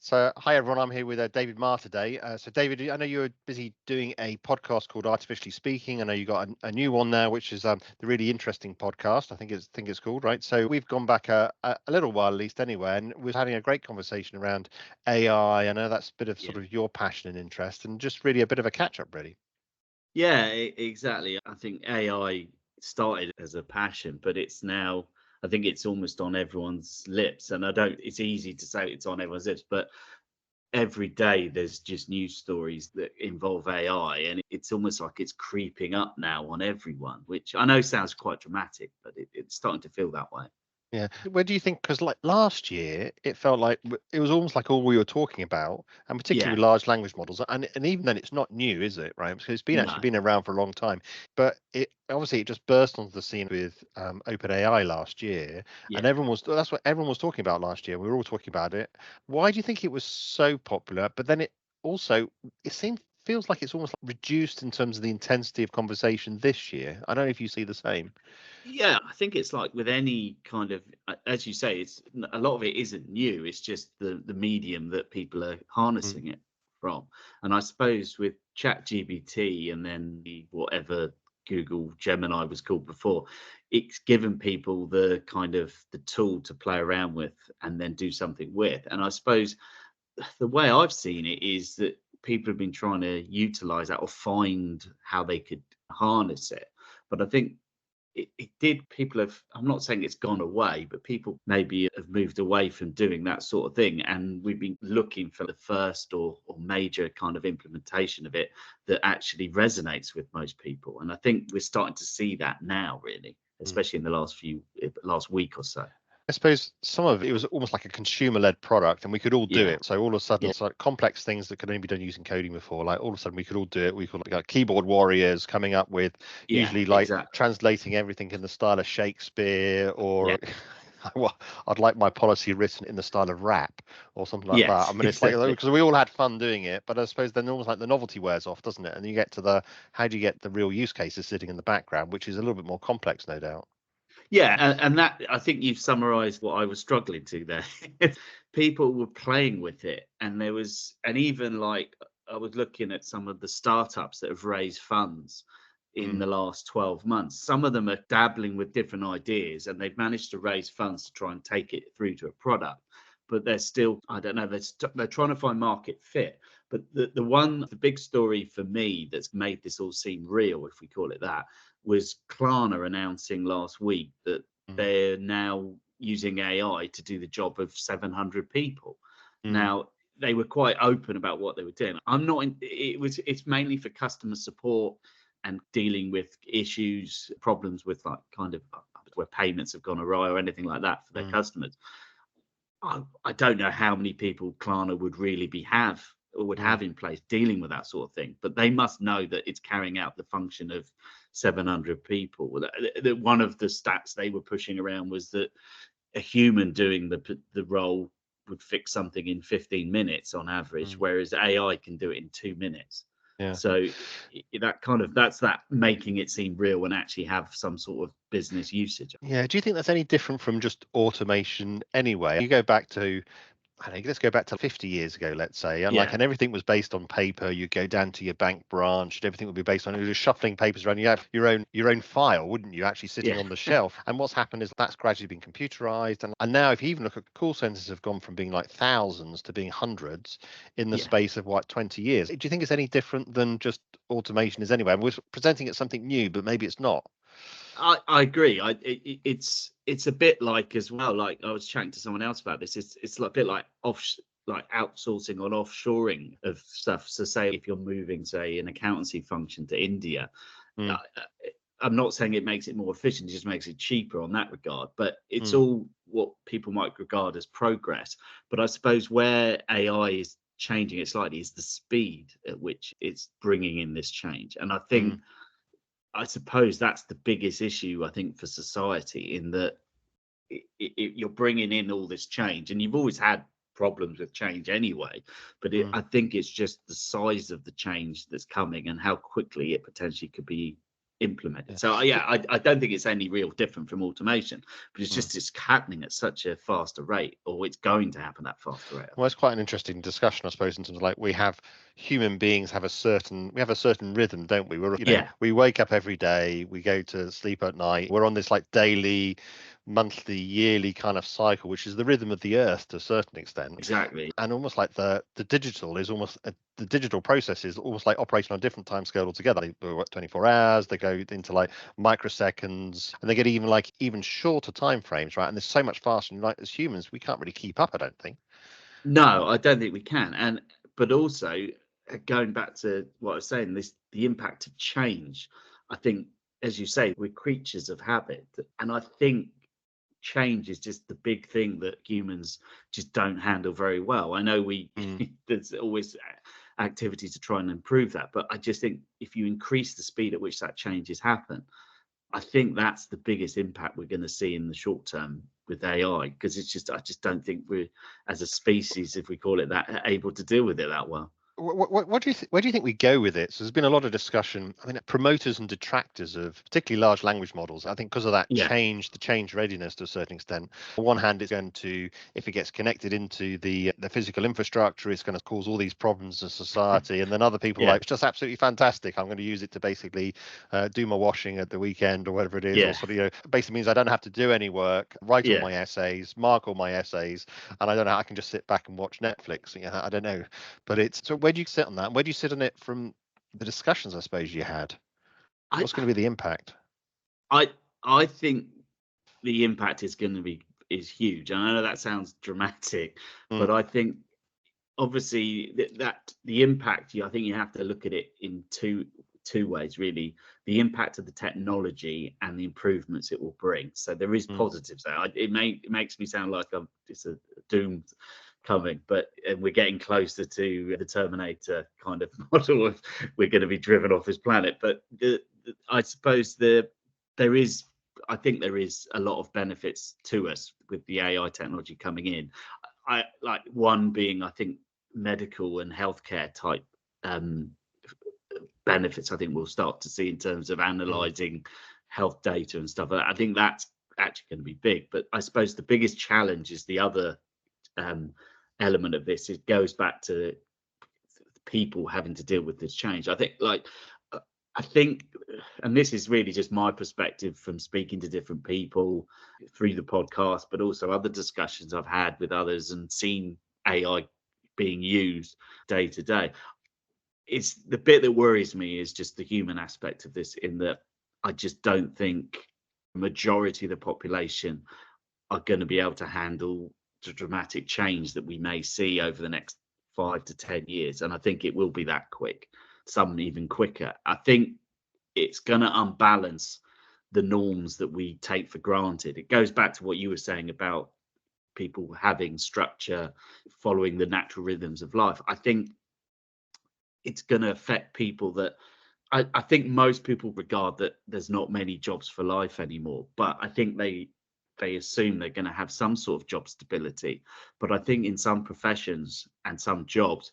So, hi everyone. I'm here with David Marr today. So, David, I know you're busy doing a podcast called Artificially Speaking. I know you got a new one now, which is the really interesting podcast. I think it's called, right? So, we've gone back a little while, at least, anyway, and we're having a great conversation around AI. I know that's a bit of Yeah. sort of your passion and interest, and just really a bit of a catch up, really. Yeah, exactly. I think AI started as a passion, but it's now, I think it's almost on everyone's lips. And I don't, it's easy to say it's on everyone's lips, but every day there's just news stories that involve AI, and it's almost like it's creeping up now on everyone, which I know sounds quite dramatic, but it's starting to feel that way. Yeah. Where do you think? Because like last year, it felt like it was almost like all we were talking about, and particularly Yeah. with large language models. And even then, it's not new, is it? Right? Because it's been actually No. been around for a long time. But it obviously it just burst onto the scene with OpenAI last year, and Yeah. everyone was that's what everyone was talking about last year. We were all talking about it. Why do you think it was so popular? But then also it seems feels like it's almost like reduced in terms of the intensity of conversation this year. I don't know if you see the same. Yeah, I think it's like with any kind of, as you say, it's a lot of it isn't new. It's just the medium that people are Mm, harnessing it from. And I suppose with ChatGPT and then whatever Google Gemini was called before, it's given people the kind of the tool to play around with and then do something with. And I suppose the way I've seen it is that people have been trying to utilize that or find how they could harness it. But I think it did people have, I'm not saying it's gone away, but people maybe have moved away from doing that sort of thing, and we've been looking for the first or major kind of implementation of it that actually resonates with most people. And I think we're starting to see that now, really, mm. especially in the last week or so. I suppose some of it was almost like a consumer-led product, and we could all do Yeah. it. So all of a sudden, Yeah. it's like complex things that could only be done using coding before. Like all of a sudden, we could all do it. We could like keyboard warriors coming up with Yeah, usually like exactly. translating everything in the style of Shakespeare, Yeah. or well, I'd like my policy written in the style of rap or something like that. I Yes. mean, it's like Exactly. because we all had fun doing it, but I suppose then almost like the novelty wears off, doesn't it? And you get to the how do you get the real use cases sitting in the background, which is a little bit more complex, no doubt. Yeah, and that, I think you've summarized what I was struggling to there. People were playing with it, and there was, and even like I was looking at some of the startups that have raised funds in Mm, the last 12 months. Some of them are dabbling with different ideas, and they've managed to raise funds to try and take it through to a product. But they're still, I don't know, they're trying to find market fit. But the big story for me that's made this all seem real, if we call it that, was Klarna announcing last week that mm, they're now using AI to do the job of 700 people. mm, Now, they were quite open about what they were doing. I'm not in, it's mainly for customer support and dealing with issues, problems with like kind of where payments have gone awry or anything like that for their mm, customers. I don't know how many people Klarna would really be have or would mm. have in place dealing with that sort of thing, but they must know that it's carrying out the function of 700 people. One of the stats they were pushing around was that a human doing the role would fix something in 15 minutes on average, Mm. whereas AI can do it in 2 minutes. Yeah. So that kind of, that's that making it seem real and actually have some sort of business usage. Yeah. Do you think that's any different from just automation anyway? You go back to, I think let's go back to 50 years ago, let's say, and like, Yeah, and everything was based on paper. You go down to your bank branch, and everything would be based on it was just shuffling papers around. You have your own file, wouldn't you, actually sitting yeah, on the shelf? And what's happened is that's gradually been computerized, and now if you even look at call centers have gone from being like thousands to being hundreds in the yeah. space of what 20 years. Do you think it's any different than just automation is anyway? We're presenting it something new, but maybe it's not. I agree. It's a bit like as well. Like I was chatting to someone else about this. It's like a bit like like outsourcing or offshoring of stuff. So say if you're moving, say, an accountancy function to India, uh, Mm, uh, I'm not saying it makes it more efficient. It just makes it cheaper on that regard. But it's mm, all what people might regard as progress. But I suppose where AI is changing it slightly is the speed at which it's bringing in this change. And I think, mm, I suppose that's the biggest issue, I think, for society, in that you're bringing in all this change, and you've always had problems with change anyway. But mm. I think it's just the size of the change that's coming and how quickly it potentially could be. implemented. Yeah. So I don't think it's any real different from automation, but it's just it's happening at such a faster rate, or it's going to happen at faster rate. Well, it's quite an interesting discussion, I suppose, in terms of like human beings have a certain rhythm, don't we? We wake up every day, we go to sleep at night. We're on this like daily, monthly, yearly kind of cycle, which is the rhythm of the earth to a certain extent. Exactly. And almost like the digital is almost the digital process is almost like operating on a different time scale altogether. They work 24 hours, they go into like microseconds, and they get even shorter time frames, right? And there's so much faster. And like as humans, we can't really keep up, I don't think. No, I don't think we can. But also going back to what I was saying, the impact of change. I think, as you say, we're creatures of habit, and I think change is just the big thing that humans just don't handle very well. I know there's always activity to try and improve that, but I just think if you increase the speed at which that changes happen, I think that's the biggest impact we're going to see in the short term with AI, because I just don't think we're, as a species, if we call it that, able to deal with it that well. What do you where do you think we go with it? So there's been a lot of discussion. I mean, promoters and detractors of particularly large language models. I think because of that the change readiness to a certain extent. On one hand, it's going to, if it gets connected into the physical infrastructure, it's going to cause all these problems in society. And then other people are like, it's just absolutely fantastic. I'm going to use it to basically do my washing at the weekend or whatever it is. Or sort of, basically means I don't have to do any work, write all my essays, mark all my essays, and I don't know. I can just sit back and watch Netflix. I don't know, but it's so. Where do you sit on that? Where do you sit on it from the discussions, I suppose, you had? What's going to be the impact? I think the impact is huge. And I know that sounds dramatic, but I think obviously that the impact, I think you have to look at it in two ways, really. The impact of the technology and the improvements it will bring. So there is positives there. It makes me sound like it's a doomed coming, but we're getting closer to the Terminator kind of model of we're going to be driven off this planet. But I suppose there is a lot of benefits to us with the AI technology coming in. I like one being, I think, medical and healthcare type benefits. I think we'll start to see in terms of analyzing health data and stuff. I think that's actually going to be big. But I suppose the biggest challenge is the other element of this. It goes back to people having to deal with this change. I think, and this is really just my perspective from speaking to different people through the podcast, but also other discussions I've had with others and seen AI being used day to day. It's the bit that worries me is just the human aspect of this, in that I just don't think the majority of the population are going to be able to handle the dramatic change that we may see over the next 5 to 10 years. And I think it will be that quick, some even quicker. I think it's going to unbalance the norms that we take for granted. It goes back to what you were saying about people having structure, following the natural rhythms of life. I think it's going to affect people that I think most people regard that there's not many jobs for life anymore, but I think they assume they're going to have some sort of job stability. But I think in some professions and some jobs,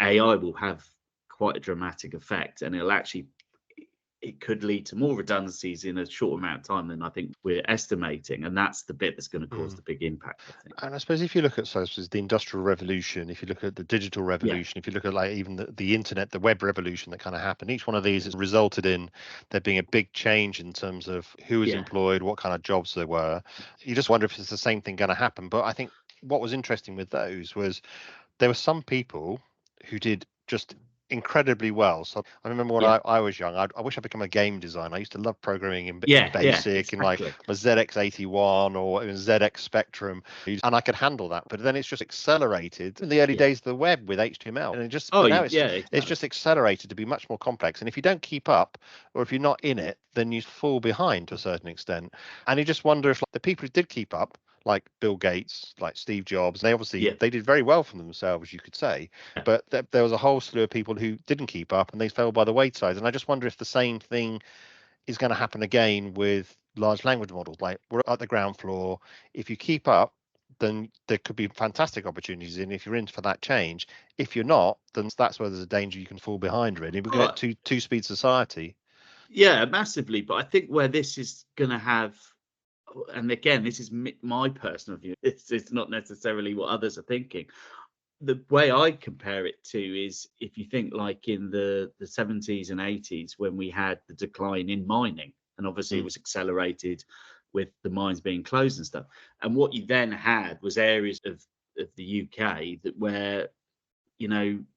AI will have quite a dramatic effect, and it could lead to more redundancies in a short amount of time than I think we're estimating. And that's the bit that's going to cause the big impact, I think. And I suppose if you look at the Industrial Revolution, if you look at the digital revolution, if you look at like even the internet, the web revolution that kind of happened, each one of these has resulted in there being a big change in terms of who was employed, what kind of jobs there were. You just wonder if it's the same thing going to happen. But I think what was interesting with those was there were some people who did just incredibly well. So I remember when I was young, I wish I'd become a game designer. I used to love programming in BASIC and like my ZX81 or ZX Spectrum, and I could handle that. But then it's just accelerated in the early days of the web with HTML, and it's just accelerated to be much more complex. And if you don't keep up, or if you're not in it, then you fall behind to a certain extent. And you just wonder if like the people who did keep up, like Bill Gates, like Steve Jobs, they did very well for themselves, you could say. But there was a whole slew of people who didn't keep up and they fell by the wayside. And I just wonder if the same thing is going to happen again with large language models. Like we're at the ground floor. If you keep up, then there could be fantastic opportunities. And if you're in for that change, if you're not, then that's where there's a danger you can fall behind, really. We're going to get two-speed society. Yeah, massively. But I think where this is going to have, and again, this is my personal view, it's not necessarily what others are thinking. The way I compare it to is if you think like in the 70s and 80s when we had the decline in mining, and obviously it was accelerated with the mines being closed and stuff. And what you then had was areas of the UK that where,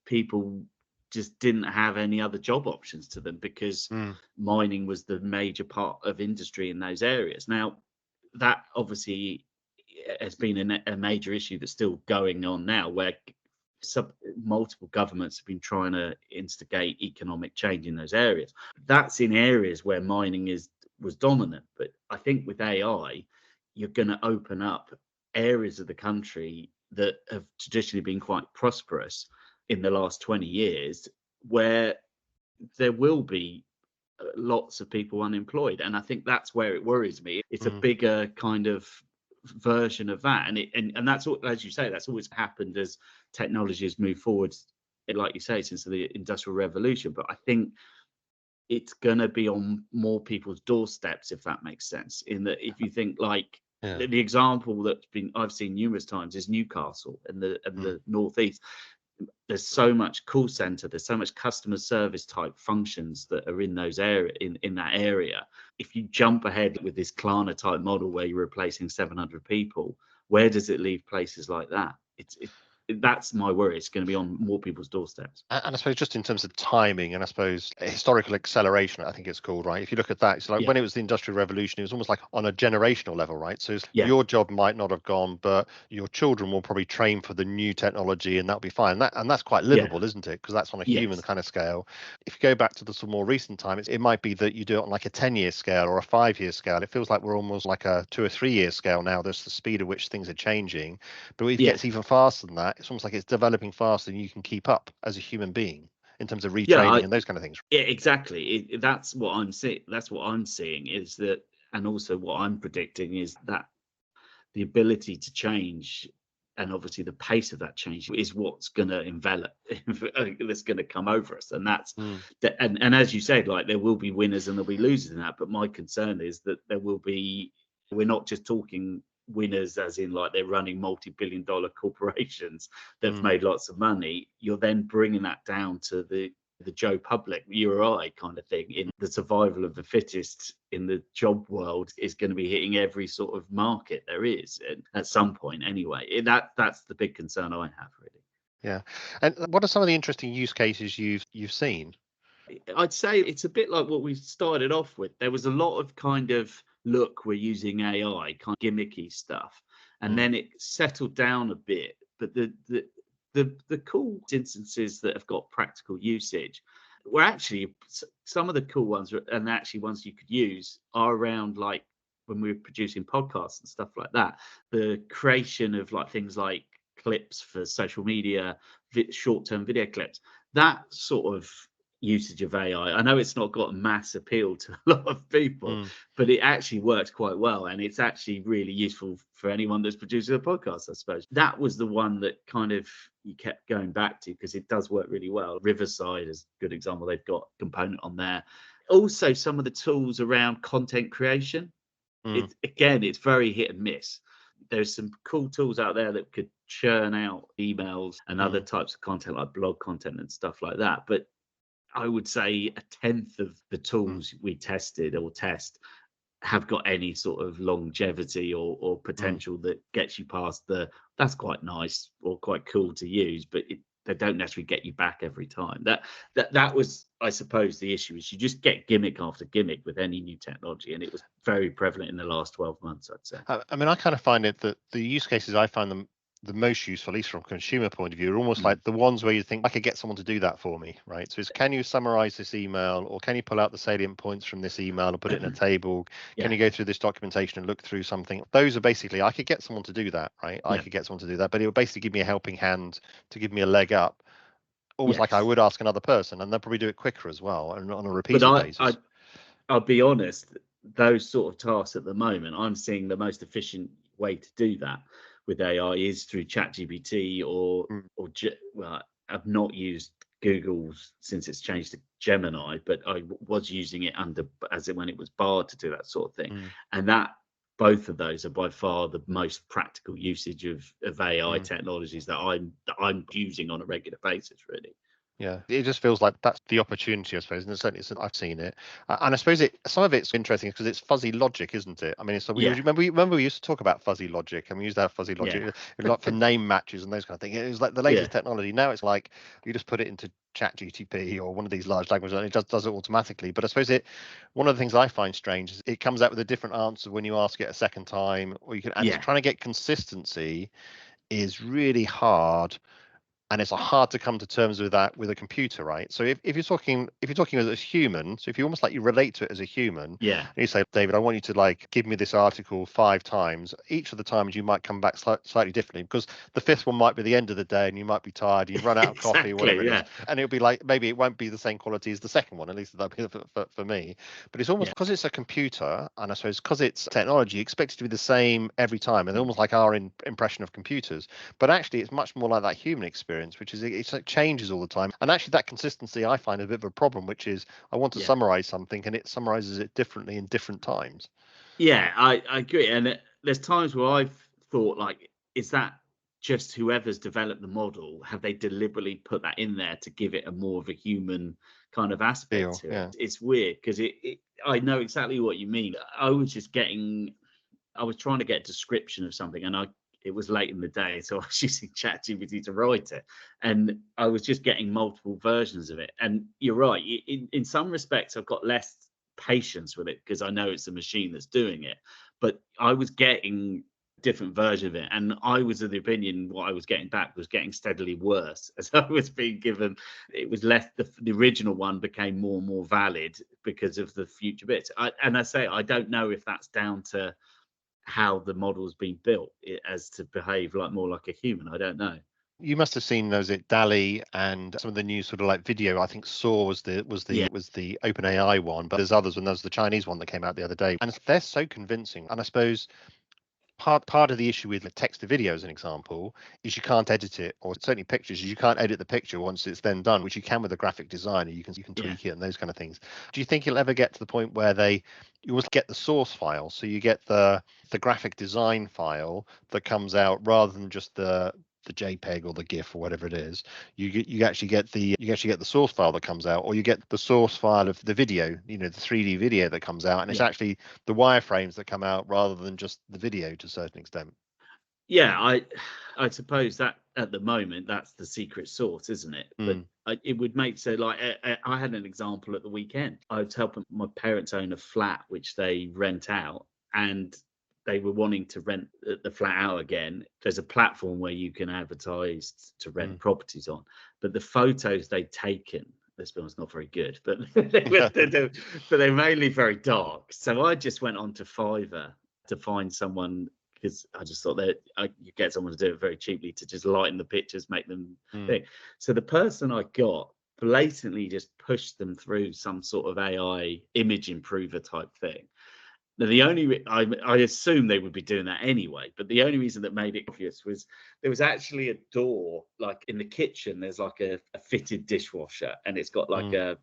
people just didn't have any other job options to them because mining was the major part of industry in those areas. Now, that obviously has been a major issue that's still going on now, where multiple governments have been trying to instigate economic change in those areas. That's in areas where mining was dominant. But I think with AI, you're going to open up areas of the country that have traditionally been quite prosperous in the last 20 years, where there will be lots of people unemployed. And I think that's where it worries me. It's a bigger kind of version of that. And that's what, as you say, that's always happened as technology has moved forward, like you say, since the Industrial Revolution. But I think it's going to be on more people's doorsteps, if that makes sense. In that, if you think like the example I've seen numerous times is Newcastle and the northeast. There's so much call center, there's so much customer service type functions that are in those in that area. If you jump ahead with this Klarna type model where you're replacing 700 people, where does it leave places like that? That's my worry. It's going to be on more people's doorsteps. And I suppose just in terms of timing and I suppose historical acceleration, I think it's called, right? If you look at that, it's like when it was the Industrial Revolution, it was almost like on a generational level, right? So your job might not have gone, but your children will probably train for the new technology and that'll be fine. And that's quite livable, isn't it? Because that's on a human kind of scale. If you go back to the sort of more recent time, it might be that you do it on like a 10-year scale or a 5-year scale. It feels like we're almost like a 2 or 3 year scale now. There's the speed at which things are changing. But if it gets even faster than that, it's almost like it's developing faster than you can keep up as a human being in terms of retraining and those kind of things. Yeah, exactly. That's what I'm seeing. That's what I'm seeing is that, and also what I'm predicting is that the ability to change and obviously the pace of that change is what's going to envelop, that's going to come over us. And that's and as you said, like there will be winners and there'll be losers in that. But my concern is that we're not just talking winners as in like they're running multi-billion-dollar corporations that've made lots of money. You're then bringing that down to the Joe Public, you or I kind of thing. In the survival of the fittest in the job world is going to be hitting every sort of market there is at some point anyway. That's the big concern I have, really. Yeah. And what are some of the interesting use cases you've seen? I'd say it's a bit like what we started off with. There was a lot of kind of, look, we're using AI, kind of gimmicky stuff. And then it settled down a bit. But the cool instances that have got practical usage were actually some of the cool ones, and actually ones you could use are around like when we were producing podcasts and stuff like that. The creation of like things like clips for social media, short-term video clips, that sort of usage of AI. I know it's not got mass appeal to a lot of people, but it actually works quite well. And it's actually really useful for anyone that's producing a podcast, I suppose. That was the one that kind of you kept going back to because it does work really well. Riverside is a good example. They've got a component on there. Also, some of the tools around content creation. It's very hit and miss. There's some cool tools out there that could churn out emails and other types of content like blog content and stuff like that. But I would say a tenth of the tools we tested or test have got any sort of longevity or potential that gets you past that's quite nice or quite cool to use, but they don't necessarily get you back every time. That was, I suppose, the issue is you just get gimmick after gimmick with any new technology, and it was very prevalent in the last 12 months, I'd say. I mean, I kind of find it that the use cases I find them the most useful, at least from a consumer point of view, are almost like the ones where you think I could get someone to do that for me, right? So it's, can you summarize this email, or can you pull out the salient points from this email and put it in a table? Can you go through this documentation and look through something? Those are basically, I could get someone to do that, right? I could get someone to do that, but it would basically give me a helping hand to give me a leg up, almost like I would ask another person, and they'll probably do it quicker as well and on a repeated basis. I'll be honest, those sort of tasks at the moment, I'm seeing the most efficient way to do that with AI is through ChatGPT well, I've not used Google's since it's changed to Gemini, but I was using it when it was barred to do that sort of thing. Mm, And that both of those are by far the most practical usage of AI mm. technologies that I'm using on a regular basis, really. Yeah, it just feels like that's the opportunity, I suppose, and certainly I've seen it, and I suppose some of it's interesting because it's fuzzy logic, isn't it? I mean, so Yeah, remember we used to talk about fuzzy logic, and we used to have fuzzy yeah, logic a lot for name matches and those kind of things. It was like the yeah, latest technology. Now it's like you just put it into Chat GTP or one of these large languages, and it just does it automatically. But I suppose one of the things I find strange is it comes out with a different answer when you ask it a second time, and it's yeah, trying to get consistency is really hard, and it's hard to come to terms with that with a computer, right? So if you're talking as a human, so if you almost like you relate to it as a human, and yeah, you say, David, I want you to like give me this article 5 times. Each of the times you might come back slightly differently, because the fifth one might be the end of the day and you might be tired, you've run out of coffee or whatever exactly, it is, yeah, and it'll be like maybe it won't be the same quality as the second one. At least that'll be for me. But it's almost yeah, because it's a computer, and I suppose because it's technology, you expect it to be the same every time, and almost like our impression of computers. But actually, it's much more like that human experience, which is it changes all the time. And actually, that consistency I find a bit of a problem, which is I want to yeah. summarize something and it summarizes it differently in different times. Yeah, I agree. And there's times where I've thought, like, is that just whoever's developed the model? Have they deliberately put that in there to give it a more of a human kind of aspect Feel, to it? yeah. It's weird because I know exactly what you mean. I was trying to get a description of something, and it was late in the day, so I was using ChatGPT to write it, and I was just getting multiple versions of it. And you're right, in some respects, I've got less patience with it because I know it's a machine that's doing it. But I was getting different version of it, and I was of the opinion what I was getting back was getting steadily worse as I was being given. It was less, the original one became more and more valid because of the future bits. And I say I don't know if that's down to how the model's been built as to behave more like a human. I don't know. You must have seen those at DALI and some of the new sort of like video. I think Saw Yeah, was the OpenAI one, but there's others, and there's the Chinese one that came out the other day, and they're so convincing. And I suppose part of the issue with text to video, as an example, is you can't edit it, or certainly pictures. You can't edit the picture once it's then done, which you can with a graphic designer. You can yeah, tweak it and those kind of things. Do you think it'll ever get to the point where you always get the source file, so you get the graphic design file that comes out rather than just the JPEG or the GIF or whatever it is? You actually get the source file that comes out, or you get the source file of the video, the 3D video that comes out, and it's yeah, actually the wireframes that come out rather than just the video to a certain extent. yeah. I suppose that at the moment that's the secret sauce, isn't it? But Mm, it would make so like I had an example at the weekend. I was helping my parents own a flat which they rent out, and they were wanting to rent the flat out again. There's a platform where you can advertise to rent mm. properties on, but the photos they'd taken, let's be honest, not very good, but they're mainly very dark. So I just went on to Fiverr to find someone, because I just thought that you get someone to do it very cheaply to just lighten the pictures, make them Mm, big. So the person I got blatantly just pushed them through some sort of AI image improver type thing. Now, I assume they would be doing that anyway, but the only reason that made it obvious was there was actually a door, like in the kitchen. There's like a fitted dishwasher, and it's got like mm. a,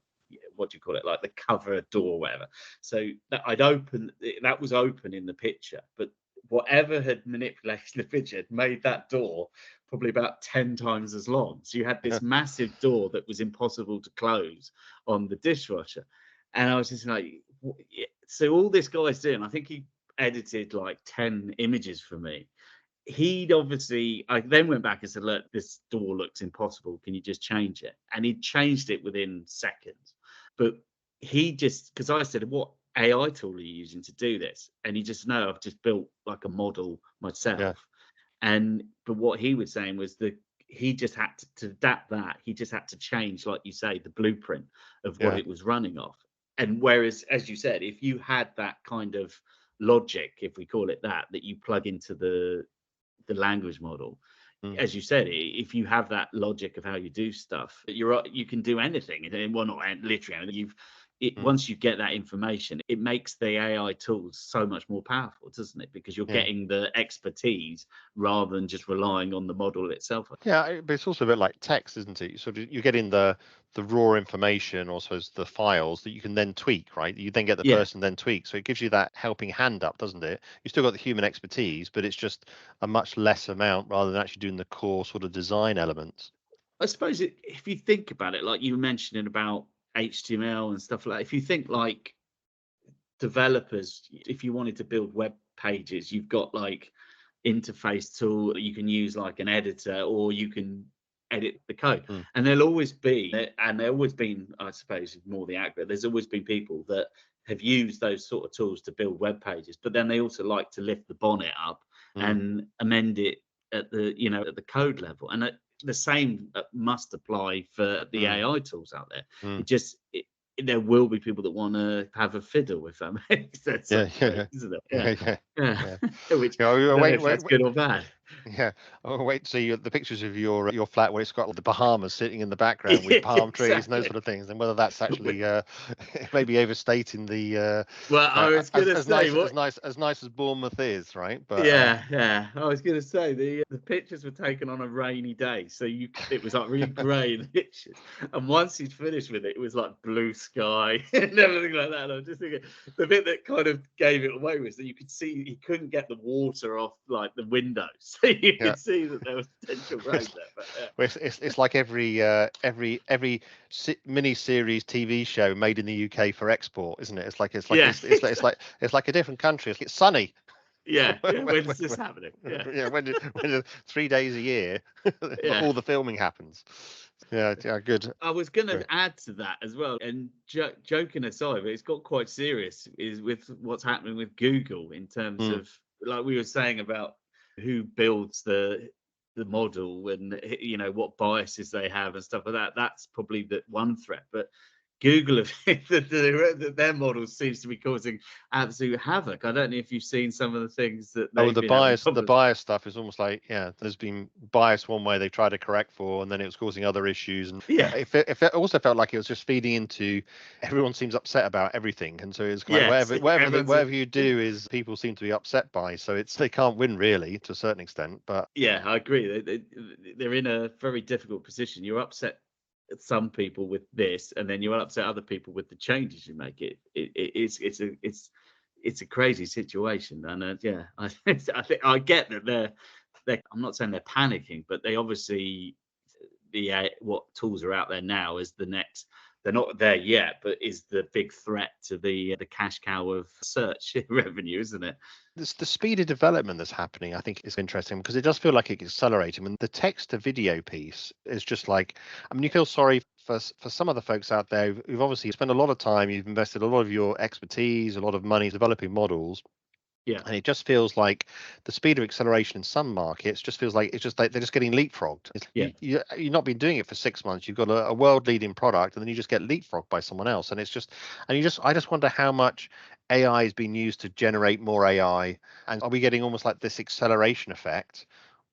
what do you call it, like the cover door, or whatever. So that was open in the picture, but whatever had manipulated the picture had made that door probably about 10 times as long. So you had this massive door that was impossible to close on the dishwasher. And I was just like, so all this guy's doing, I think he edited like 10 images for me. I then went back and said, look, this door looks impossible. Can you just change it? And he changed it within seconds. But because I said, what AI tool are you using to do this? And he just, no, I've just built like a model Yeah, myself. But what he was saying was that he just had to adapt that. He just had to change, like you say, the blueprint of what yeah. it was running off. And whereas, as you said, if you had that kind of logic, if we call it that, that you plug into the language model, Mm. as you said, if you have that logic of how you do stuff, you can do anything. Well, not literally anything. Mm. once you get that information, it makes the AI tools so much more powerful, doesn't it? Because you're Yeah. getting the expertise rather than just relying on the model itself. Yeah, but it's also a bit like text, isn't it? You're getting the raw information, or suppose the files that you can then tweak, right? You then get the Yeah. person then tweak, so it gives you that helping hand up, doesn't it? You still got the human expertise, but it's just a much less amount rather than actually doing the core sort of design elements. I suppose if you think about it, like you were mentioning about HTML and stuff like that, if you think like developers, if you wanted to build web pages, you've got like interface tool, you can use like an editor, or you can edit the code. Mm. And there'll always be, and there always been, I suppose, more the accurate, there's always been people that have used those sort of tools to build web pages, but then they also like to lift the bonnet up Mm. and amend it at the code level. And the same must apply for the Mm. AI tools out there. Mm. There will be people that want to have a fiddle, if that makes sense, Yeah, yeah, isn't it? yeah, Yeah, yeah, yeah. yeah. Which Yeah, I don't know wait, if wait, that's wait. good or bad. Yeah. Oh, wait to see the pictures of your flat where it's got like the Bahamas sitting in the background with Yeah, palm trees and those exactly. sort of things, and whether that's actually maybe overstating the Well, I was gonna say what. as nice as Bournemouth is, right? But Yeah, yeah. I was gonna say the pictures were taken on a rainy day, so it was like really grey in the pictures. And once he'd finished with it, it was like blue sky and everything like that. And I was just thinking the bit that kind of gave it away was that you could see he couldn't get the water off like the windows, so you yeah, could see that there was potential rain there. But well, it's like every mini series TV show made in the UK for export, isn't it? yeah, It's like a different country. It's sunny. yeah, yeah. when, When's this happening? Yeah, yeah, when 3 days a year, yeah. all the filming happens. Yeah, yeah, good. I was going Good. to add to that as well, and joking aside, but it's got quite serious. Is with what's happening with Google in terms Mm, of, like we were saying about who builds the model and what biases they have and stuff like that. That's probably the one threat, but Google have their model seems to be causing absolute havoc. I don't know if you've seen some of the things that Oh, they've been having the problems. bias stuff is almost like, yeah, there's been bias one way they tried to correct for, and then it was causing other issues. And Yeah, it also felt like it was just feeding into everyone seems upset about everything. And so it's kind of yes, everyone's. whatever you do is people seem to be upset by. So they can't win really to a certain extent. But Yeah, I agree. They're in a very difficult position. You're upset at some people with this, and then you'll upset other people with the changes you make. It's a crazy situation, and yeah, I think I get that they're. I'm not saying they're panicking, but they obviously what tools are out there now is the next. They're not there yet, but is the big threat to the cash cow of search revenue, isn't it? the speed of development that's happening, I think, is interesting because it does feel like it's accelerating. And the text to video piece is just like, I mean, you feel sorry for some of the folks out there who've obviously spent a lot of time, you've invested a lot of your expertise, a lot of money developing models. Yeah, And it just feels like the speed of acceleration in some markets just feels like it's just like they're just getting leapfrogged. yeah. You've not been doing it for 6 months. You've got a world leading product, and then you just get leapfrogged by someone else. And I just wonder how much AI is being used to generate more AI, and are we getting almost like this acceleration effect,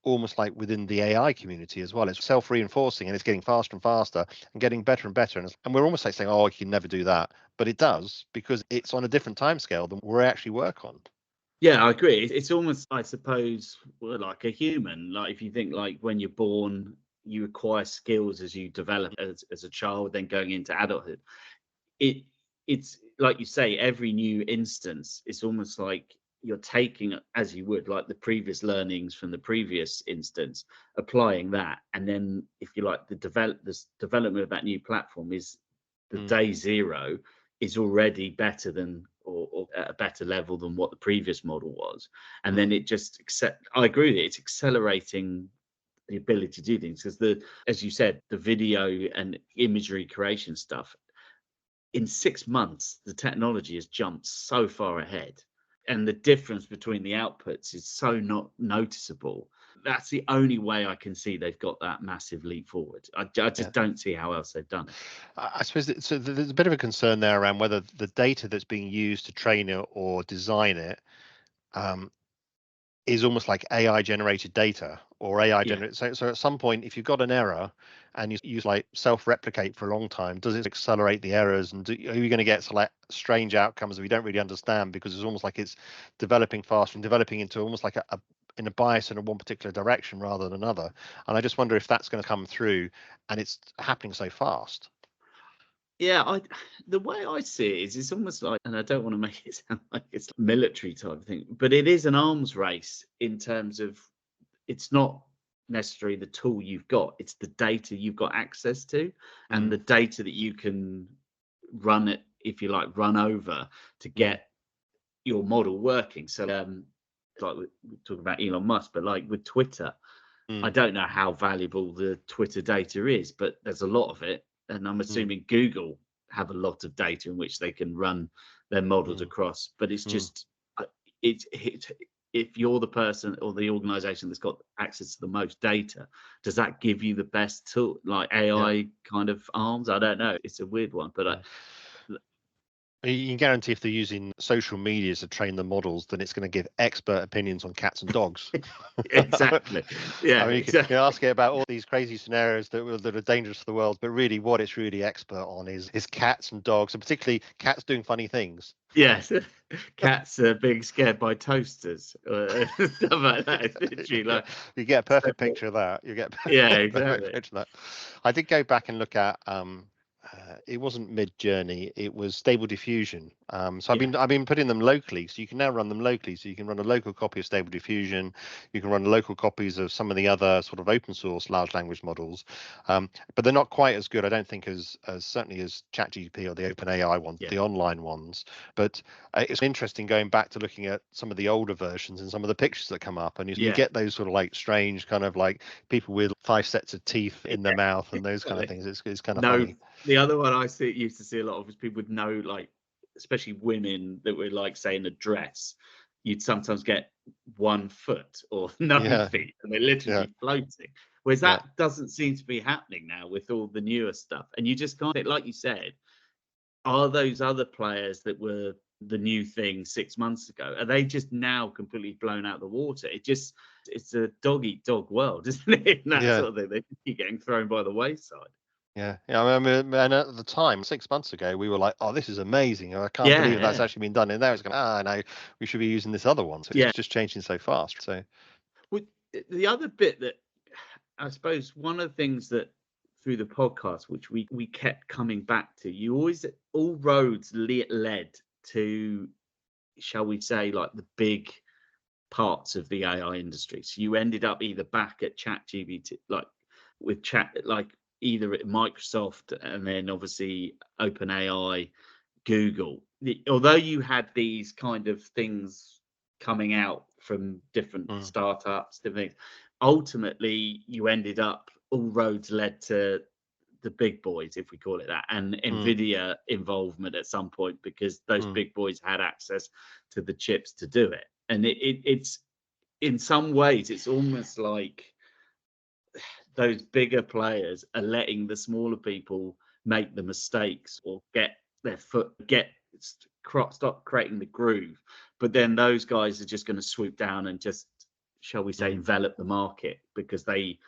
almost like within the AI community as well? It's self-reinforcing, and it's getting faster and faster, and getting better and better. And we're almost like saying, "Oh, I can never do that," but it does because it's on a different timescale than we actually work on. Yeah, I agree. It's almost, I suppose, well, like a human. Like if you think like when you're born, you acquire skills as you develop as a child, then going into adulthood. It it's like you say, every new instance, it's almost like you're taking as you would like the previous learnings from the previous instance, applying that, and then if you like this development of that new platform is the Mm. day zero is already better than or at a better level than what the previous model was, and then Mm. it just accept. I agree with it. It's accelerating the ability to do things because as you said, the video and imagery creation stuff in 6 months, the technology has jumped so far ahead, and the difference between the outputs is so not noticeable. That's the only way I can see they've got that massive leap forward. I Yeah. just don't see how else they've done it. I suppose so. There's a bit of a concern there around whether the data that's being used to train it or design it, um, is almost like AI generated data or AI Yeah. generated. So at some point, if you've got an error and you use like self-replicate for a long time, does it accelerate the errors? And are you going to get like strange outcomes that we don't really understand, because it's almost like it's developing faster and developing into almost like in a bias in one particular direction rather than another. And I just wonder if that's going to come through, and it's happening so fast. Yeah, the way I see it is it's almost like, and I don't want to make it sound like it's military type of thing, but it is an arms race in terms of it's not necessarily the tool you've got, it's the data you've got access to and the data that you can run it, if you like, run over to get your model working. So like we're talking about Elon Musk, but like with Twitter, I don't know how valuable the Twitter data is, but there's a lot of it. And I'm assuming Google have a lot of data in which they can run their models across. But it's just, if you're the person or the organization that's got access to the most data, does that give you the best tool, like AI kind of arms? I don't know. It's a weird one, but You can guarantee if they're using social media to train the models, then it's going to give expert opinions on cats and dogs. exactly. Yeah, I mean, exactly. you can ask it about all these crazy scenarios that are dangerous to the world, but really what it's really expert on is cats and dogs, and particularly cats doing funny things. Yes, cats are being scared by toasters, stuff like that. It's literally like You get a perfect picture of that. You get yeah, a perfect exactly. picture of that. I did go back and look at it wasn't Mid-Journey, it was Stable Diffusion. So I've been putting them locally, so you can now run them locally. So you can run a local copy of Stable Diffusion, you can run local copies of some of the other sort of open source large language models, but they're not quite as good, I don't think, as certainly as ChatGPT or the OpenAI ones, the online ones. But it's interesting going back to looking at some of the older versions and some of the pictures that come up, and you get those sort of like strange kind of like people with 5 sets of teeth in their mouth and those kind of things. It's kind of funny. The other one I used to see a lot of is people with no, like, especially women that were like, say, in a dress, you'd sometimes get 1 foot or no feet, and they literally be floating. Whereas that doesn't seem to be happening now with all the newer stuff. And you just can't, like you said, are those other players that were the new thing 6 months ago, are they just now completely blown out the water? It's a dog eat dog world, isn't it? That sort of thing. They keep getting thrown by the wayside. Yeah. I mean, and at the time, 6 months ago, we were like, "Oh, this is amazing! I can't believe that's actually been done." And now it's going, no, we should be using this other one. So it's just changing so fast. So, the other bit that I suppose one of the things that through the podcast, which we kept coming back to, all roads led to, shall we say, like the big parts of the AI industry. So you ended up either back at ChatGPT, like with either at Microsoft and then obviously OpenAI, Google. Although you had these kind of things coming out from different startups, different things, ultimately you ended up, all roads led to the big boys, if we call it that, and NVIDIA involvement at some point, because those big boys had access to the chips to do it. And it's in some ways, it's almost like those bigger players are letting the smaller people make the mistakes or get their foot, stop creating the groove. But then those guys are just going to swoop down and just, shall we say, envelop the market, because they,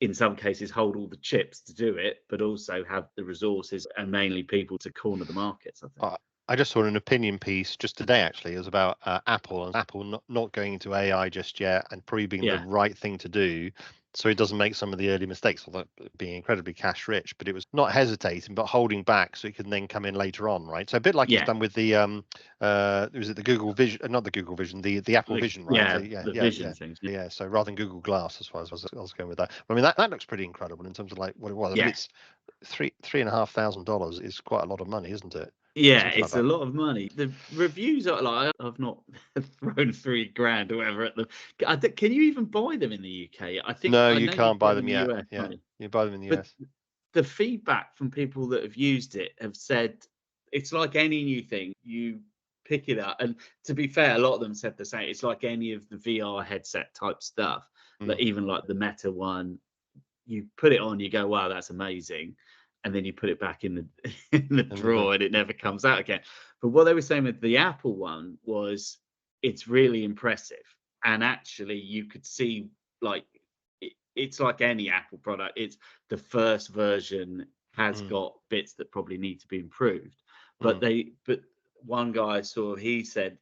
in some cases, hold all the chips to do it, but also have the resources and mainly people to corner the markets, I think. I just saw an opinion piece just today, actually. It was about Apple and Apple not going into AI just yet and proving the right thing to do, so it doesn't make some of the early mistakes, although being incredibly cash rich. But it was not hesitating, but holding back so it can then come in later on, right? So a bit like it's done with the was it the Google Vision, not the Google Vision, the Apple Vision, right? The Vision things. Yeah. So rather than Google Glass, as far as I was going with that. I mean, that looks pretty incredible in terms of like what it was. I mean, it's $3,500 is quite a lot of money, isn't it? Yeah, it's a lot of money. The reviews are like, I've not thrown $3,000 or whatever at them. Can you even buy them in the UK? I think no, I you know can't buy them yet. US, Yeah, you buy them in the but US. The feedback from people that have used it have said it's like any new thing. You pick it up, and to be fair, a lot of them said the same. It's like any of the VR headset type stuff, like even like the Meta one. You put it on, you go, wow, that's amazing. And then you put it back in the drawer and it never comes out again. But what they were saying with the Apple one was it's really impressive. and actually you could see, like, it's like any Apple product. It's the first version has got bits that probably need to be improved, but one guy I saw, he said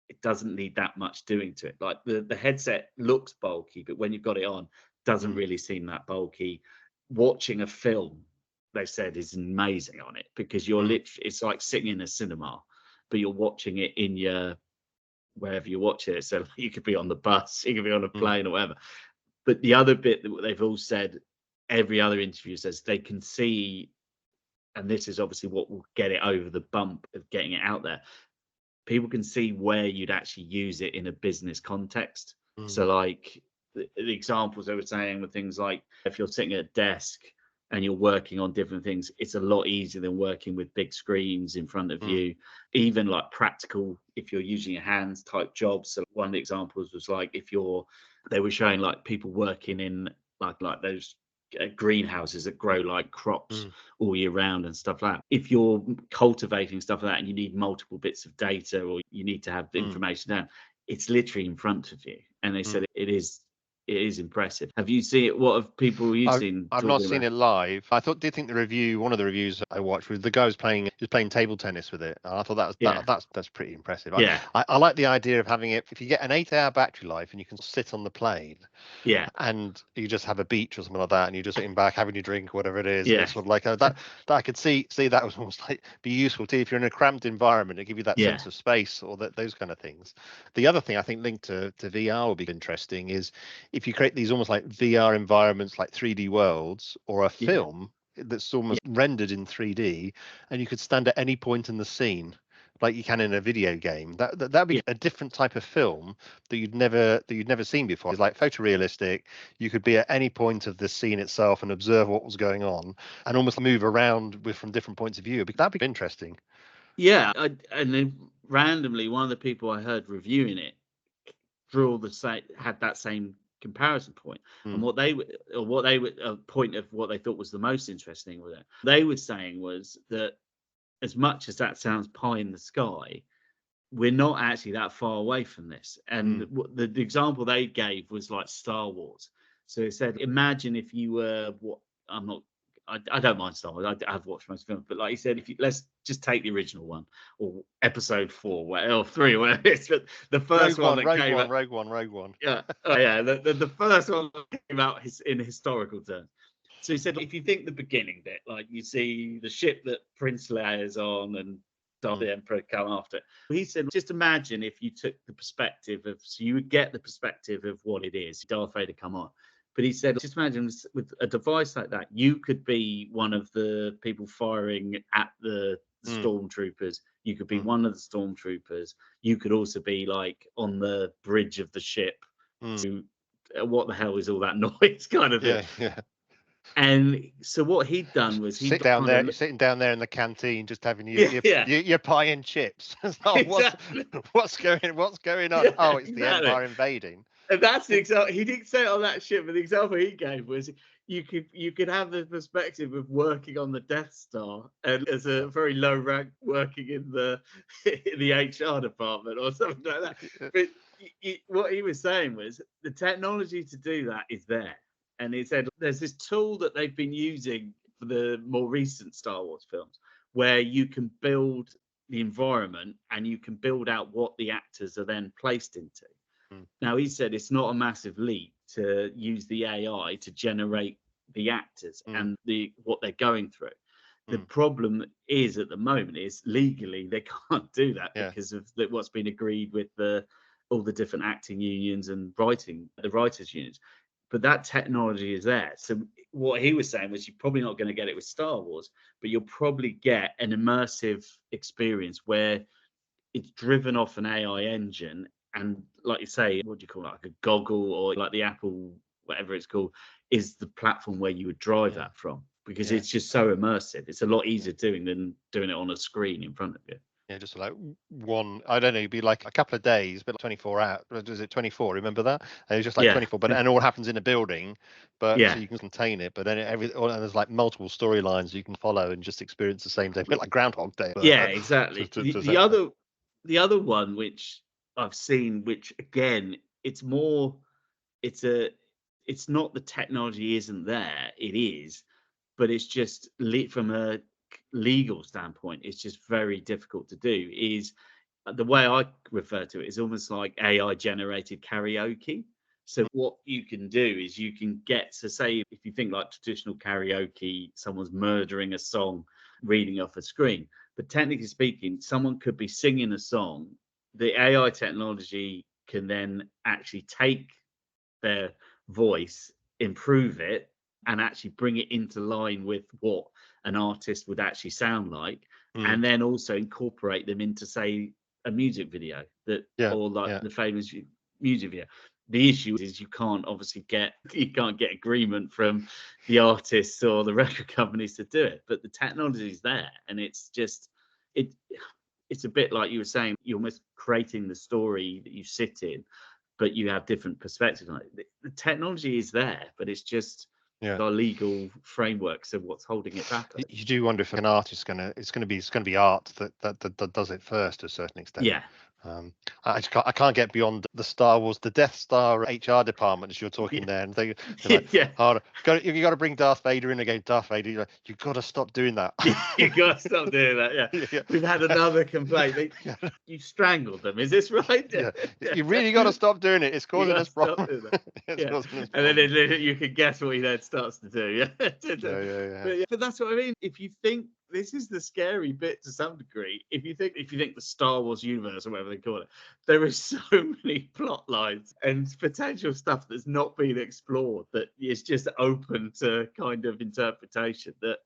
it doesn't need that much doing to it. Like the headset looks bulky, but when you've got it on, doesn't really seem that bulky. Watching a film, they said, is amazing on it, because you're literally, it's like sitting in a cinema, but you're watching it in your, wherever you watch it. So you could be on the bus, you could be on a plane or whatever. But the other bit that they've all said, every other interview says, they can see, and this is obviously what will get it over the bump of getting it out there, people can see where you'd actually use it in a business context. So like the examples they were saying were things like, if you're sitting at a desk and you're working on different things, it's a lot easier than working with big screens in front of you. Even like practical, if you're using your hands type jobs. So one of the examples was like, they were showing like people working in like those greenhouses that grow like crops all year round and stuff like that. If you're cultivating stuff like that and you need multiple bits of data, or you need to have information down, it's literally in front of you. And they said it is impressive. Have you seen it? What have people you've seen? I've not seen it live. Did think one of the reviews I watched was the guy was playing table tennis with it. And I thought that's pretty impressive. Yeah. I like the idea of having it, if you get an 8-hour battery life and you can sit on the plane. Yeah. And you just have a beach or something like that, and you're just sitting back having your drink, whatever it is. Yeah. And it's sort of like that I could see that was almost like be useful to you if you're in a cramped environment. It give you that sense of space, or those kind of things. The other thing I think linked to VR will be interesting is if you create these almost like VR environments, like 3D worlds, or a film that's almost rendered in 3D, and you could stand at any point in the scene like you can in a video game. That'd be a different type of film that you'd never seen before. It's like photorealistic. You could be at any point of the scene itself and observe what was going on, and almost move around from different points of view. That'd be interesting. Yeah, and then randomly, one of the people I heard reviewing it had that same comparison point. And a point of what they thought was the most interesting with it, they were saying was that, as much as that sounds pie in the sky, we're not actually that far away from this. And the example they gave was like Star Wars. So they said, imagine if you were I don't mind Star Wars. I've watched most films, but like you said, let's just take the original one, or episode 4, or 3, or whatever it is. But the first Rogue One. Yeah, the first one came out in historical terms. So he said, if you think the beginning bit, like you see the ship that Prince Leia's on and the Emperor come after it. He said, just imagine if you took the perspective so you would get the perspective of what it is, Darth Vader come on. But he said, just imagine with a device like that, you could be one of the people firing at the stormtroopers. You could be one of the stormtroopers. You could also be like on the bridge of the ship. What the hell is all that noise kind of thing? Yeah. And so what he'd done was you're sitting down there in the canteen, just having your pie and chips. What's going on? Oh, it's the Empire invading. And that's the example. He didn't say it on that ship, but the example he gave was you could have the perspective of working on the Death Star and as a very low rank working in the HR department or something like that. But what he was saying was the technology to do that is there. And he said there's this tool that they've been using for the more recent Star Wars films where you can build the environment and you can build out what the actors are then placed into. Now, he said it's not a massive leap to use the AI to generate the actors and what they're going through. The problem is at the moment is legally they can't do that because of what's been agreed with all the different acting unions and the writers unions. But that technology is there. So what he was saying was you're probably not going to get it with Star Wars, but you'll probably get an immersive experience where it's driven off an AI engine. And like you say, what do you call it? Like a goggle, or like the Apple, whatever it's called, is the platform where you would drive that from, because it's just so immersive. It's a lot easier than doing it on a screen in front of you. Yeah, just like I don't know, it'd be like a couple of days, but 24 hours. Was it 24? Remember that? It was just like 24, but and all happens in a building, but so you can contain it. But then and there's like multiple storylines you can follow and just experience the same day, a bit like Groundhog Day. Yeah, exactly. The other one which I've seen, which again it's more, it's not the technology isn't there, it is, but it's just from a legal standpoint, it's just very difficult to do. Is the way I refer to it is almost like AI generated karaoke. So what you can do is you can get to, say, if you think like traditional karaoke, someone's murdering a song, reading off a screen. But technically speaking, someone could be singing a song. The AI technology can then actually take their voice, improve it, and actually bring it into line with what an artist would actually sound like, and then also incorporate them into, say, a music video or like the famous music video. The issue is you can't get agreement from the artists or the record companies to do it, but the technology is there, and it's just it's a bit like you were saying, you're almost creating the story that you sit in, but you have different perspectives on it. The technology is there, but it's just our legal frameworks of what's holding it back. You do wonder if an artist it's going to be art that does it first to a certain extent. Yeah. I can't get beyond the Star Wars, the Death Star HR department as you're talking there, and they're like, you got to bring Darth Vader in again. Darth Vader, you've got to stop doing that. You got to stop doing that. Yeah. We've had another complaint. You strangled them. Is this right? You really got to stop doing it. It's causing us problems. And then you can guess what he then starts to do. But that's what I mean. If you think this is the scary bit to some degree, if you think the Star Wars universe or whatever they call it, there is so many plot lines and potential stuff that's not been explored that is just open to kind of interpretation. That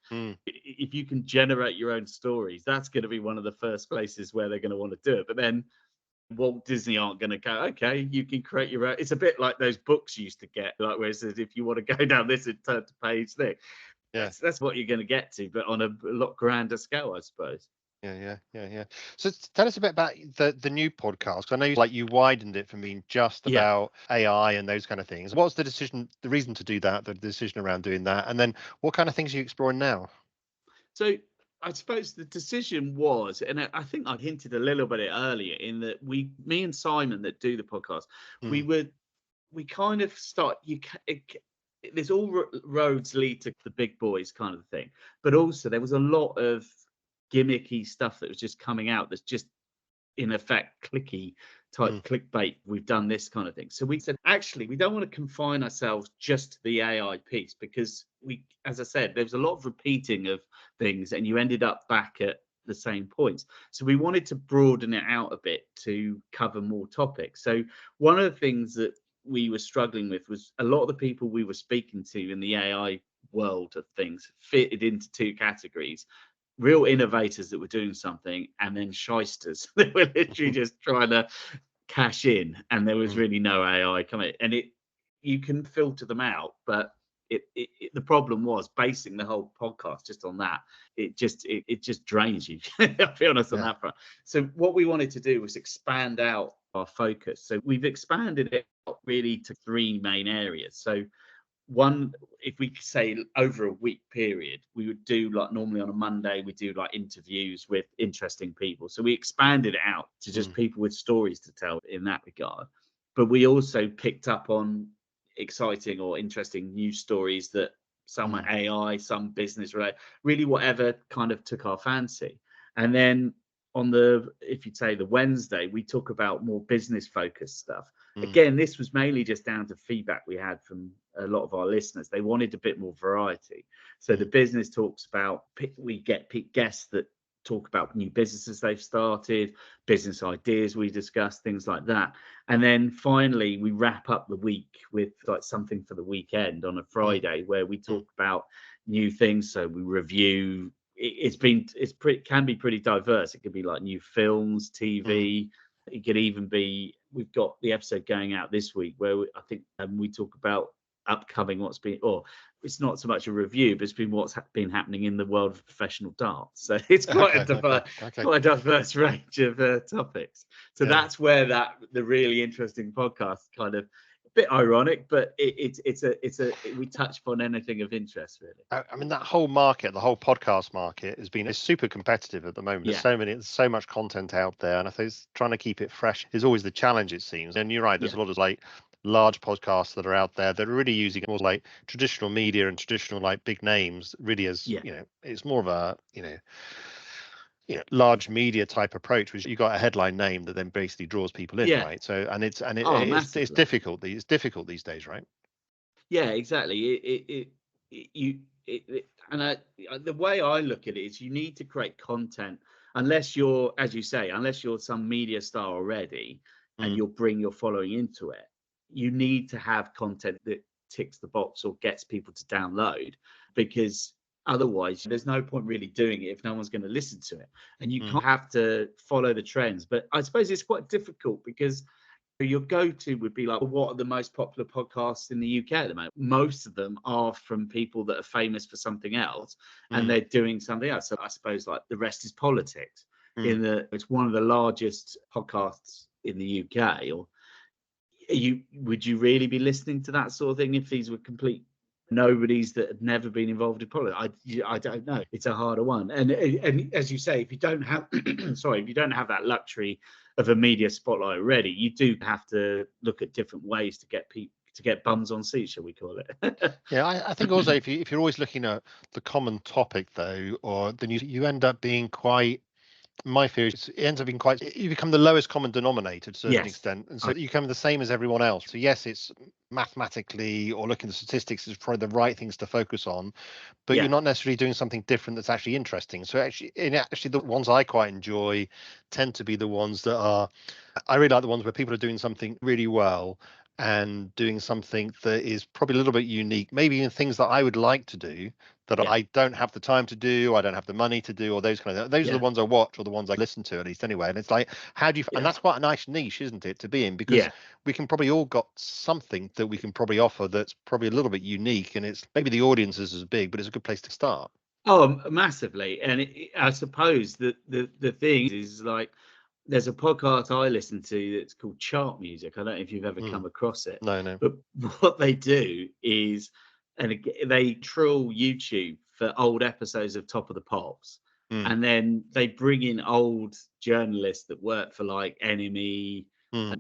if you can generate your own stories, that's going to be one of the first places where they're going to want to do it. But then Walt Disney aren't going to go, okay, you can create your own. It's a bit like those books you used to get, like where it says, if you want to go down this and turn to page thing. That's what you're going to get to, but on a lot grander scale, I suppose. Yeah. So tell us a bit about the new podcast. I know you widened it from being just about AI and those kind of things. What's the reason to do that, the decision around doing that? And then what kind of things are you exploring now? So I suppose the decision was, and I think I hinted a little bit earlier, in that me and Simon that do the podcast, we kind of start, there's all roads lead to the big boys kind of thing, but also there was a lot of gimmicky stuff that was just coming out that's just in effect clicky type clickbait. We've done this kind of thing, so we said actually we don't want to confine ourselves just to the AI piece, because as I said, there was a lot of repeating of things and you ended up back at the same points. So we wanted to broaden it out a bit to cover more topics. So one of the things that we were struggling with was a lot of the people we were speaking to in the AI world of things fitted into two categories: real innovators that were doing something, and then shysters that were literally just trying to cash in, and there was really no AI coming. And you can filter them out, but the problem was basing the whole podcast just on that. It just drains you. I'll be honest on that front. So what we wanted to do was expand out our focus. So we've expanded it really to three main areas. So one, if we say over a week period, we would do, like normally on a Monday, we do like interviews with interesting people. So we expanded it out to just people with stories to tell in that regard. But we also picked up on exciting or interesting news stories that some are AI, some business related, really whatever kind of took our fancy. And then on if you'd say the Wednesday, we talk about more business focused stuff. Again, this was mainly just down to feedback we had from a lot of our listeners. They wanted a bit more variety. So the business talks about, we get guests that talk about new businesses they've started, business ideas we discuss, things like that. And then finally, we wrap up the week with like something for the weekend on a Friday where we talk about new things. So we review. Can be pretty diverse. It could be like new films, TV. It could even be, we've got the episode going out this week where I think we talk about upcoming it's not so much a review, but it's been what's been happening in the world of professional darts. So it's quite a diverse range of topics. So that's where the really interesting podcast kind of bit ironic, but we touch upon anything of interest, really. I mean, that whole market, the whole podcast market, is super competitive at the moment. Yeah. There's so much content out there, and I think trying to keep it fresh is always the challenge, it seems. And you're right, there's a lot of like large podcasts that are out there that are really using more like traditional media and traditional like big names, really as it's more of a large media type approach, which you got a headline name that then basically draws people in, right? So it's difficult. It's difficult these days, right? Yeah, exactly. The way I look at it is you need to create content unless you're, as you say, unless you're some media star already and you'll bring your following into it. You need to have content that ticks the box or gets people to download, because otherwise there's no point really doing it if no one's going to listen to it, and you can't have to follow the trends. But I suppose it's quite difficult because your go-to would be like, well, what are the most popular podcasts in the UK at the moment? Most of them are from people that are famous for something else and they're doing something else. So I suppose like The Rest Is Politics, it's one of the largest podcasts in the UK. Or would you really be listening to that sort of thing if these were complete nobodies that had never been involved in politics? I don't know. It's a harder one. And as you say, if you don't have if you don't have that luxury of a media spotlight already, you do have to look at different ways to get bums on seats, shall we call it? I think also if you're always looking at the common topic though, or then you end up being quite, my fear is it ends up being quite, you become the lowest common denominator to a certain extent, and so you become the same as everyone else. So yes, it's mathematically or looking at the statistics is probably the right things to focus on, but you're not necessarily doing something different that's actually interesting. So actually the ones I quite enjoy tend to be the ones that are, I really like the ones where people are doing something really well and doing something that is probably a little bit unique, maybe in things that I would like to do that I don't have the time to do, I don't have the money to do, or those kind of those are the ones I watch, or the ones I listen to, at least anyway. And it's like, how do you and that's quite a nice niche, isn't it, to be in, because we can probably all got something that we can probably offer that's probably a little bit unique, and it's maybe the audience is as big, but it's a good place to start. Oh, massively. And I suppose that the thing is, like, there's a podcast I listen to that's called Chart Music. I don't know if you've ever come across it. No. But what they do is, they troll YouTube for old episodes of Top of the Pops. And then they bring in old journalists that work for like NME,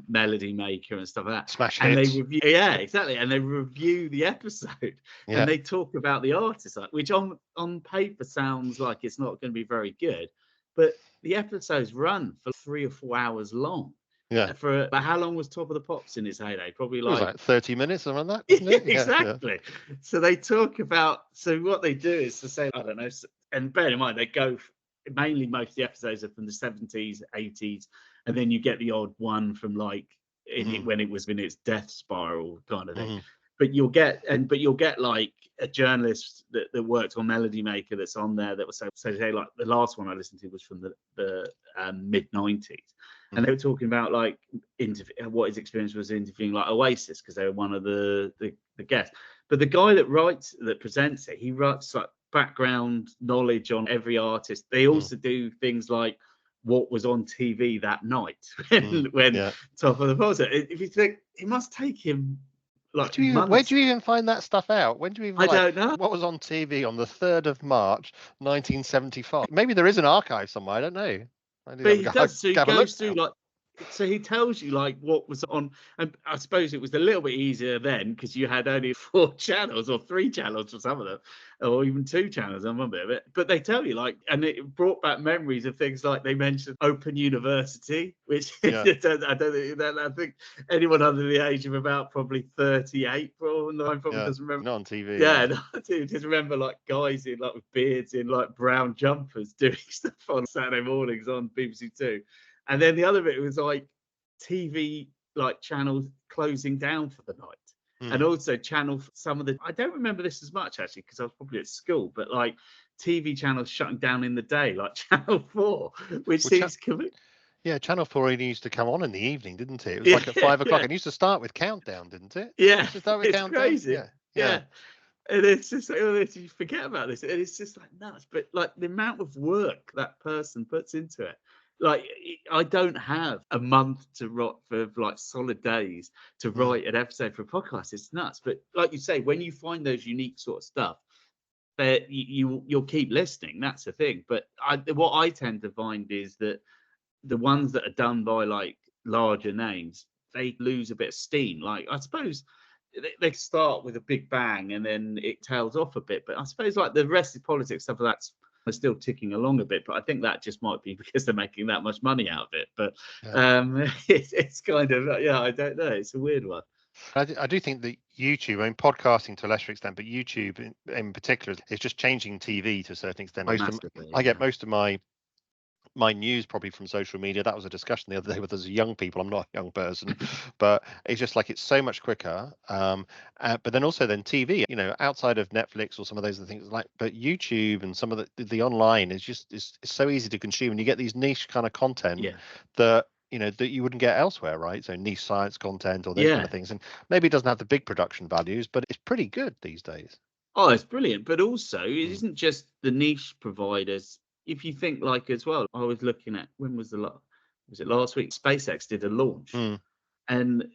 Melody Maker and stuff like that. Smash and hits. They review, exactly. And they review the episode and they talk about the artist, which on paper sounds like it's not going to be very good. But the episodes run for 3 or 4 hours long. But how long was Top of the Pops in its heyday? Probably like 30 minutes around that. Exactly. So they talk about. So what they do is to say, I don't know. And bear in mind, they go mainly, most of the episodes are from the 70s, 80s, and then you get the odd one from like when it was in its death spiral kind of thing. But you'll get like a journalist that worked on Melody Maker that's on there that was so say like the last one I listened to was from the mid 90s, and they were talking about like what his experience was interviewing like Oasis, because they were one of the guests. But the guy that presents it, he writes like background knowledge on every artist. They also do things like what was on TV that night when Top of the Pops. If you think, it must take him. Like, where do you even find that stuff out? When do you even? I don't know. What was on TV on the 3rd of March, 1975? Maybe there is an archive somewhere. I don't know. But he does. So he goes through like. So he tells you like what was on, and I suppose it was a little bit easier then because you had only 4 channels or 3 channels for some of them, or even 2 channels on one bit of it. But they tell you like, and it brought back memories of things like they mentioned Open University, which I don't think I think anyone under the age of about probably 38 probably doesn't remember. Not on TV. Just remember like guys in like with beards in like brown jumpers doing stuff on Saturday mornings on BBC 2. And then the other bit was like TV, like channels closing down for the night. And also some of the, I don't remember this as much actually, because I was probably at school, but like TV channels shutting down in the day, like Channel 4, which seems Channel 4 only used to come on in the evening, didn't it? It was like at 5 o'clock. And it used to start with Countdown, didn't it? Yeah. Countdown. Crazy. Yeah. And it's just like, you forget about this. And it's just like nuts. But like the amount of work that person puts into it. Like, I don't have a month to write for like solid days to Mm. write an episode for a podcast. It's nuts. But like you say, when you find those unique sort of stuff, that you'll keep listening. That's the thing. But what I tend to find is that the ones that are done by like larger names, they lose a bit of steam. Like, I suppose they start with a big bang and then it tails off a bit. But I suppose like the rest of politics stuff that's still ticking along a bit. But I think that just might be because they're making that much money out of it. But Yeah. it's kind of, yeah, I don't know. It's a weird one. I do think that YouTube, I mean, podcasting to a lesser extent, but YouTube in particular is just changing TV to a certain extent. Massively, I get yeah. most of my news probably from social media. That was a discussion the other day with us young people. I'm not a young person, but it's just like it's so much quicker. But then also then TV, outside of Netflix or some of those other things, like, but YouTube and some of the online is just is so easy to consume, and you get these niche kind of content Yeah. that that you wouldn't get elsewhere, right? So niche science content or those kind Yeah. of things, and maybe it doesn't have the big production values, but it's pretty good these days. Oh, it's brilliant. But also, it Mm. isn't just the niche providers. If you think like as well, I was looking at, when was was it last week? SpaceX did a launch. Mm. And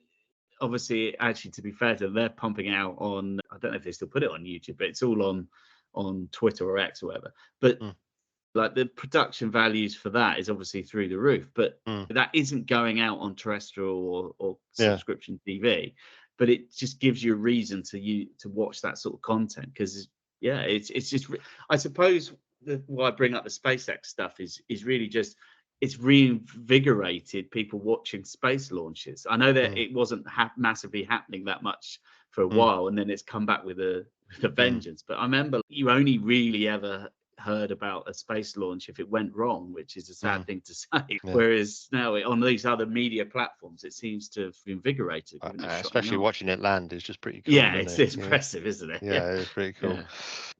obviously, actually, to be fair to them, they're pumping out on, I don't know if they still put it on YouTube, but it's all on Twitter or X or whatever. But Mm. like the production values for that is obviously through the roof. But Mm. that isn't going out on terrestrial or Yeah. subscription TV. But it just gives you a reason to watch that sort of content, because yeah, it's just I suppose why I bring up the SpaceX stuff is really just it's reinvigorated people watching space launches. I know that Mm. it wasn't massively happening that much for a Mm. while, and then it's come back with a Mm. vengeance. But I remember you only really ever heard about a space launch if it went wrong, which is a sad Mm. thing to say. Yeah. Whereas now on these other media platforms, it seems to have invigorated, given it a shot in the Especially arm. watching it land is just pretty cool, Yeah, isn't it's it? Yeah. impressive, isn't it? Yeah, it's pretty cool. Yeah.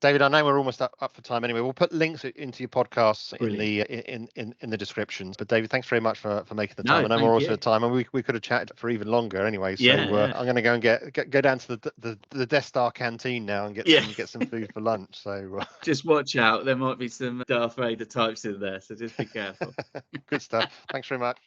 David, I know we're almost up for time anyway. We'll put links into your podcasts in Brilliant. the in the descriptions. But David, thanks very much for making the time. No, I know we're thank also you. at time, and we could have chatted for even longer anyway. So Yeah, yeah. I'm going to go and go down to the Death Star canteen now and Yeah. get some food for lunch. So Just watch out. There might be some Darth Vader types in there, so just be careful. good stuff. Thanks very much.